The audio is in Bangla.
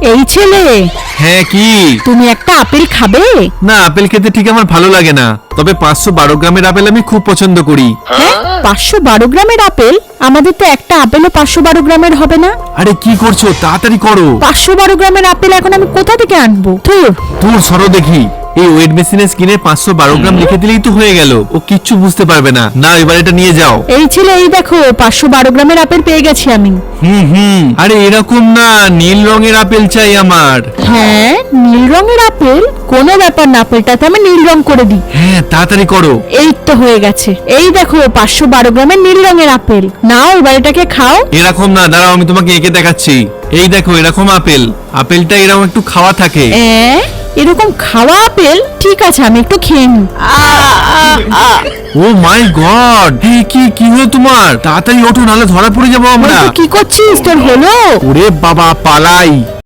এই ছেলে, হ্যাঁ কি? তুমি একটা আপেল খাবে? না, আপেল খেতে ঠিক আমার ভালো লাগে না, তবে 512 গ্রামের আপেল আমি খুব পছন্দ করি। হ্যাঁ, 512 গ্রামের আপেল? আমাদের তো একটা আপেলও 512 গ্রামের হবে না। আরে কি করছো, তাড়াতাড়ি করো। 512 গ্রামের আপেল এখন আমি কোথা থেকে আনবো? ধুর। দূর সরো দেখি। এই ওয়েট মেশিনে স্কিনে 512 গ্রাম লিখে দিলেই তো হয়ে গেল, ও কিচ্ছু বুঝতে পারবে না। না, এবার এটা নিয়ে যাও। এই ছেলে, এই দেখো 512 গ্রামের আপেল পেয়ে গেছি আমি। আরে এরকম না, নীল রঙের আপেল চাই আমার। হ্যাঁ, নীল রঙের আপেল? কোনো ব্যাপার না, আপেলটাতে আমি নীল রং করে দিই। হ্যাঁ তাড়াতাড়ি করো। এই তো হয়ে গেছে। এই দেখো 512 গ্রামের নীল রঙের আপেল। নাও, এবার এটাকে খাও। এরকম না, দাঁড়াও আমি তোমাকে এঁকে দেখাচ্ছি। এই দেখো এরকম আপেল, আপেলটা এরকম একটু খাওয়া থাকে। এরকম খাওয়া আপেল? ঠিক আছে, আমি একটু খেয়ে নিই। ও মাই গড, কি হলো তোমার? তাড়াতাড়ি ওঠো, নাহলে ধরা পড়ে যাবো আমরা। কি করছিস? তোর হলো? ওরে বাবা, পালাই।